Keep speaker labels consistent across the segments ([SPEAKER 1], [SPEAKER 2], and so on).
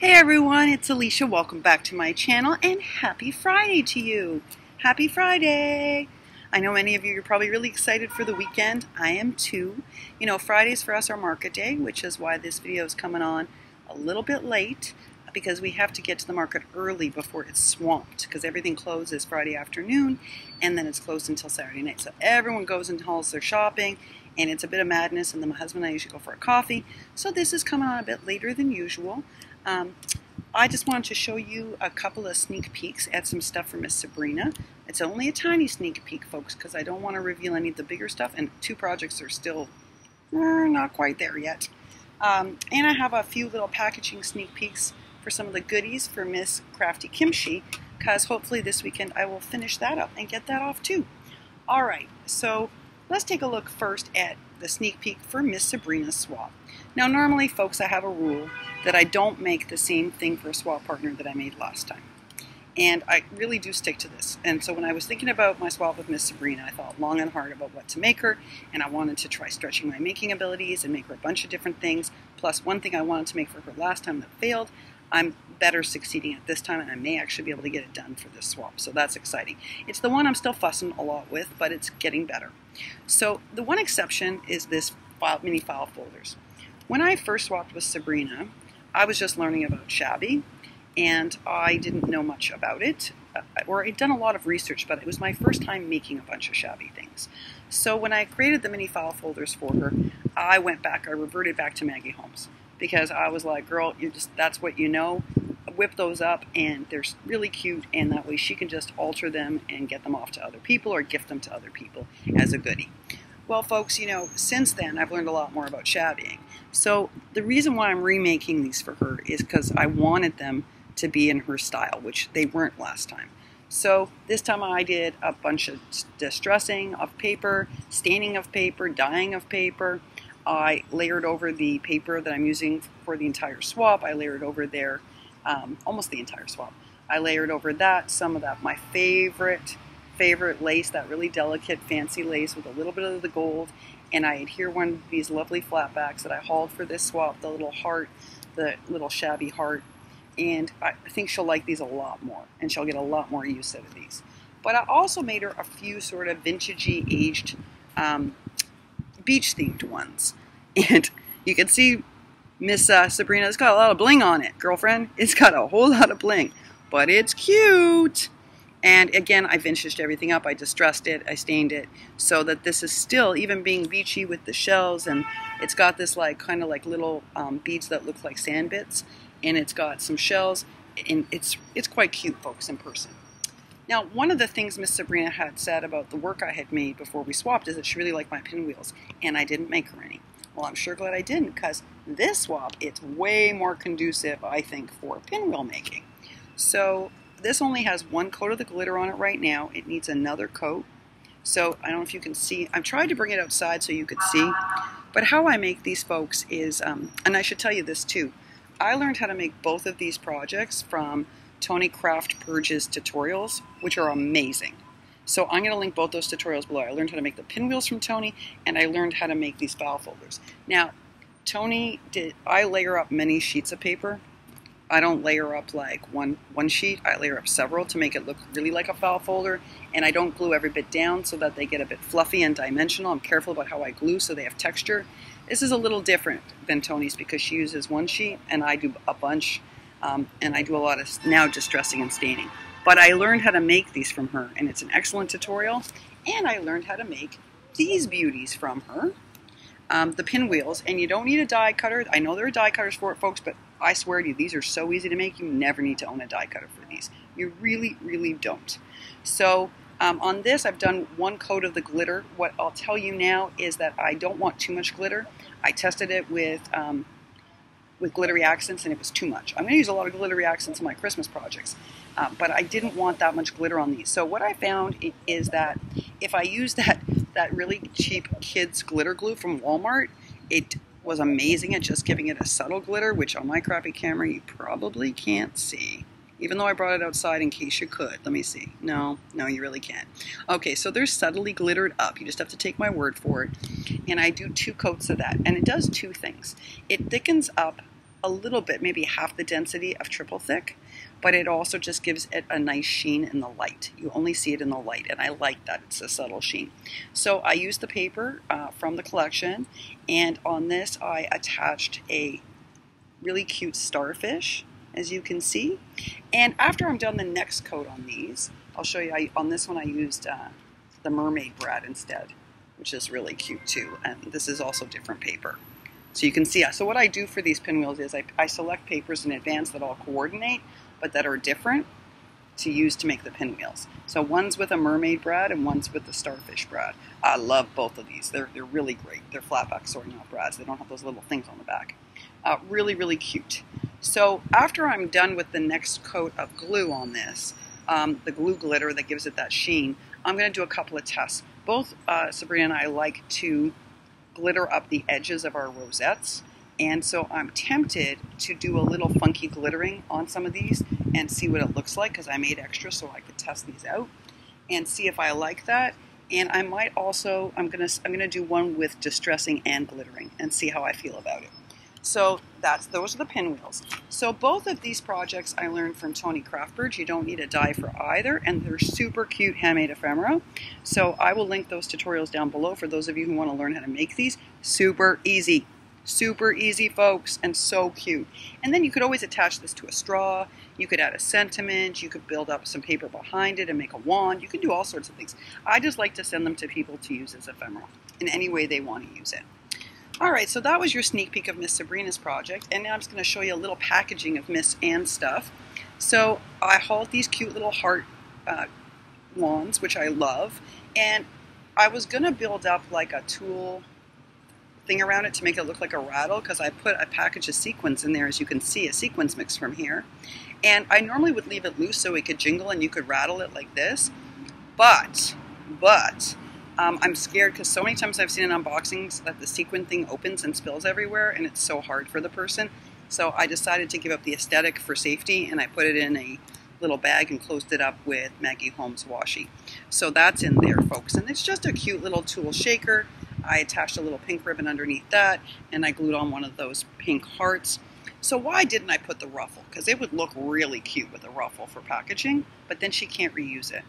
[SPEAKER 1] Hey everyone, it's Alicia. Welcome back to my channel and happy Friday to you. Happy Friday! I know many of you are probably really excited for the weekend. I am too. You know, Fridays for us are market day, which is why this video is coming on a little bit late because we have to get to the market early before it's swamped because everything closes Friday afternoon and then it's closed until Saturday night. So everyone goes and hauls their shopping and it's a bit of madness, and then my husband and I usually go for a coffee. So this is coming on a bit later than usual. I just wanted to show you a couple of sneak peeks at some stuff from Miss Sabrina. It's only a tiny sneak peek, folks, because I don't want to reveal any of the bigger stuff, and two projects are still not quite there yet. And I have a few little packaging sneak peeks for some of the goodies for Miss Craftykimchi, because hopefully this weekend I will finish that up and get that off too. Alright, so let's take a look first at the sneak peek for Miss Sabrina's swap. Now normally, folks, I have a rule that I don't make the same thing for a swap partner that I made last time. And I really do stick to this. And so when I was thinking about my swap with Miss Sabrina, I thought long and hard about what to make her, and I wanted to try stretching my making abilities and make her a bunch of different things. Plus one thing I wanted to make for her last time that failed, I'm better succeeding at this time, and I may actually be able to get it done for this swap. So that's exciting. It's the one I'm still fussing a lot with, but it's getting better. So the one exception is this mini file folders. When I first swapped with Sabrina, I was just learning about shabby, and I didn't know much about it, or I'd done a lot of research, but it was my first time making a bunch of shabby things. So when I created the mini file folders for her, I reverted back to Maggie Holmes, because I was like, girl, that's what you know, whip those up, and they're really cute, and that way she can just alter them and get them off to other people or gift them to other people as a goodie. Well, folks, you know, since then I've learned a lot more about shabbying. So the reason why I'm remaking these for her is because I wanted them to be in her style, which they weren't last time. So this time I did a bunch of distressing of paper, staining of paper, dyeing of paper. I layered over the paper that I'm using for the entire swap. I layered over there, almost the entire swap. I layered over that, some of that, my favorite lace, that really delicate fancy lace with a little bit of the gold, and I had here one of these lovely flatbacks that I hauled for this swap, the little heart, the little shabby heart, and I think she'll like these a lot more, and she'll get a lot more use out of these. But I also made her a few sort of vintagey aged beach themed ones, and you can see Miss Sabrina's got a lot of bling on it, girlfriend. It's got a whole lot of bling, but it's cute. And again, I vintaged everything up. I distressed it, I stained it, so that this is still, even being beachy with the shells, and it's got this like kind of like little beads that look like sand bits, and it's got some shells, and it's quite cute, folks, in person. Now, one of the things Miss Sabrina had said about the work I had made before we swapped is that she really liked my pinwheels, and I didn't make her any. Well, I'm sure glad I didn't, because this swap, it's way more conducive, I think, for pinwheel making. So this only has one coat of the glitter on it right now. It needs another coat. So I don't know if you can see. I'm trying to bring it outside so you could see. But how I make these, folks, is, and I should tell you this too, I learned how to make both of these projects from Tony Craftpurge's tutorials, which are amazing. So I'm going to link both those tutorials below. I learned how to make the pinwheels from Tony, and I learned how to make these file folders. Now, I layer up many sheets of paper. I don't layer up like one sheet. I layer up several to make it look really like a file folder, and I don't glue every bit down so that they get a bit fluffy and dimensional. I'm careful about how I glue so they have texture. This is a little different than Tony's because she uses one sheet and I do a bunch, and I do a lot of now distressing and staining. But I learned how to make these from her, and it's an excellent tutorial, and I learned how to make these beauties from her. The pinwheels, and you don't need a die cutter. I know there are die cutters for it, folks, but I swear to you, these are so easy to make, you never need to own a die cutter for these. You really, really don't. So on this, I've done one coat of the glitter. What I'll tell you now is that I don't want too much glitter. I tested it with glittery accents, and it was too much. I'm going to use a lot of glittery accents in my Christmas projects, but I didn't want that much glitter on these. So what I found is that if I use that really cheap kids glitter glue from Walmart, it was amazing at just giving it a subtle glitter, which on my crappy camera you probably can't see. Even though I brought it outside in case you could. Let me see. No, you really can't. Okay, so they're subtly glittered up. You just have to take my word for it. And I do 2 coats of that. And it does 2 things. It thickens up a little bit, maybe half the density of triple thick, but it also just gives it a nice sheen in the light. You only see it in the light, and I like that. It's a subtle sheen. So I used the paper from the collection, and on this I attached a really cute starfish, as you can see. And after I'm done the next coat on these, I'll show you. On this one I used the mermaid brad instead, which is really cute too. And this is also different paper. So you can see, so what I do for these pinwheels is I select papers in advance that all coordinate, but that are different to use to make the pinwheels. So one's with a mermaid brad and one's with the starfish brad. I love both of these. They're really great. They're flat back sorting out brads. They don't have those little things on the back. Really, really cute. So after I'm done with the next coat of glue on this, the glue glitter that gives it that sheen, I'm going to do a couple of tests. Both Sabrina and I like to glitter up the edges of our rosettes, and so I'm tempted to do a little funky glittering on some of these and see what it looks like, because I made extra so I could test these out and see if I like that. And I might also, I'm gonna do one with distressing and glittering and see how I feel about it. So those are the pinwheels. So both of these projects I learned from Tony Craftpurge. You don't need a die for either, and they're super cute handmade ephemera. So I will link those tutorials down below for those of you who want to learn how to make these. Super easy, folks, and so cute. And then you could always attach this to a straw. You could add a sentiment. You could build up some paper behind it and make a wand. You can do all sorts of things. I just like to send them to people to use as ephemera in any way they want to use it. Alright, so that was your sneak peek of Miss Sabrina's project, and now I'm just going to show you a little packaging of Miss Anne's stuff. So I hauled these cute little heart wands, which I love, and I was going to build up like a tulle thing around it to make it look like a rattle, because I put a package of sequins in there, as you can see, a sequins mix from here. And I normally would leave it loose so it could jingle and you could rattle it like this, but I'm scared because so many times I've seen in unboxings that the sequin thing opens and spills everywhere, and it's so hard for the person. So I decided to give up the aesthetic for safety, and I put it in a little bag and closed it up with Maggie Holmes washi. So that's in there, folks, and it's just a cute little tulle shaker. I attached a little pink ribbon underneath that, and I glued on one of those pink hearts. So why didn't I put the ruffle? Because it would look really cute with a ruffle for packaging, but then she can't reuse it,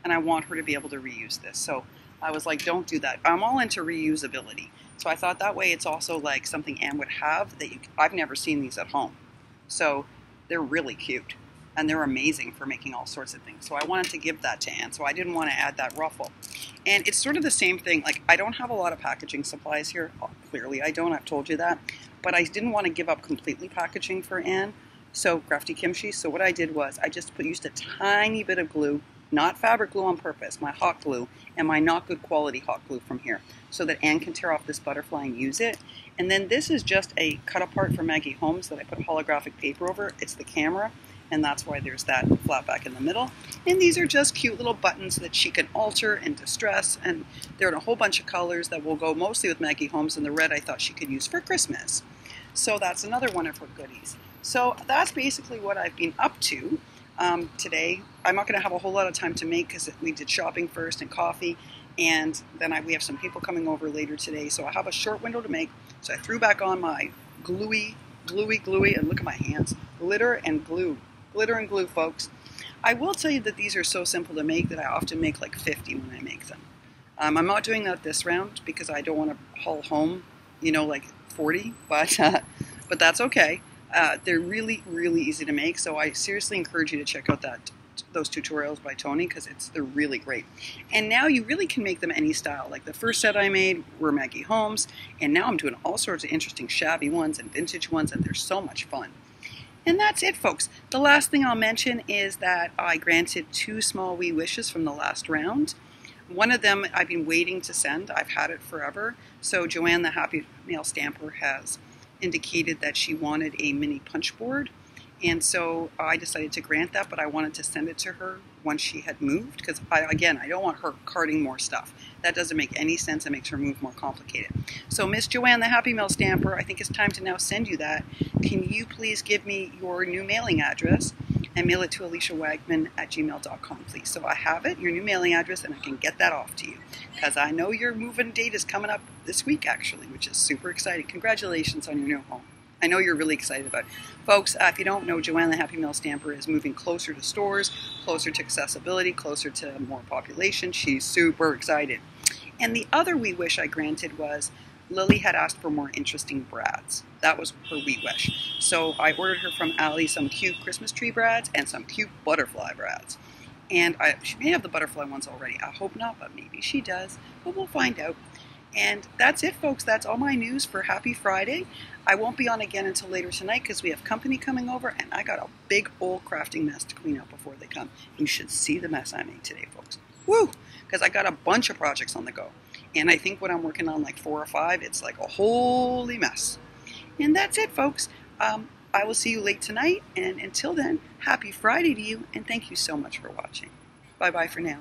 [SPEAKER 1] and I want her to be able to reuse this. So I was like, don't do that. I'm all into reusability. So I thought that way it's also like something Anne would have that I've never seen these at home. So they're really cute, and they're amazing for making all sorts of things. So I wanted to give that to Anne, so I didn't want to add that ruffle. And it's sort of the same thing. Like, I don't have a lot of packaging supplies here. Oh, clearly I don't, I've told you that. But I didn't want to give up completely packaging for Anne, so Craftykimchi. So what I did was I just used a tiny bit of glue, not fabric glue on purpose, my hot glue, and my not good quality hot glue from here, so that Anne can tear off this butterfly and use it. And then this is just a cut apart from Maggie Holmes that I put holographic paper over. It's the camera, and that's why there's that flat back in the middle. And these are just cute little buttons that she can alter and distress, and they're in a whole bunch of colors that will go mostly with Maggie Holmes, and the red I thought she could use for Christmas. So that's another one of her goodies. So that's basically what I've been up to. Today. I'm not going to have a whole lot of time to make because we did shopping first and coffee, and then we have some people coming over later today, so I have a short window to make. So I threw back on my gluey, and look at my hands, glitter and glue, folks. I will tell you that these are so simple to make that I often make like 50 when I make them. I'm not doing that this round because I don't want to haul home, like 40, but that's okay. They're really, really easy to make, so I seriously encourage you to check out those tutorials by Tony, because they're really great. And now you really can make them any style. Like the first set I made were Maggie Holmes, and now I'm doing all sorts of interesting shabby ones and vintage ones, and they're so much fun. And that's it, folks. The last thing I'll mention is that I granted 2 small wee wishes from the last round. One of them I've been waiting to send. I've had it forever. So Joanne, the Happy Mail Stamper, has indicated that she wanted a mini punch board, and so I decided to grant that, but I wanted to send it to her once she had moved, because I don't want her carting more stuff. That doesn't make any sense. It makes her move more complicated. So Miss Joanne, the Happy Mail Stamper, I think it's time to now send you that. Can you please give me your new mailing address and mail it to aliciawagman@gmail.com, please? So I have it, your new mailing address, and I can get that off to you, because I know your move-in date is coming up this week, actually, which is super exciting. Congratulations on your new home. I know you're really excited about it. Folks, if you don't know, Joanne the Happy Meal Stamper is moving closer to stores, closer to accessibility, closer to more population. She's super excited. And the other wee wish I granted was Lily had asked for more interesting brads. That was her wee wish. So I ordered her from Allie some cute Christmas tree brads and some cute butterfly brads. And she may have the butterfly ones already. I hope not, but maybe she does. But we'll find out. And that's it, folks. That's all my news for Happy Friday. I won't be on again until later tonight because we have company coming over, and I got a big old crafting mess to clean up before they come. You should see the mess I made today, folks. Woo! Because I got a bunch of projects on the go. And I think when I'm working on like 4 or 5, it's like a holy mess. And that's it, folks. I will see you late tonight. And until then, happy Friday to you. And thank you so much for watching. Bye-bye for now.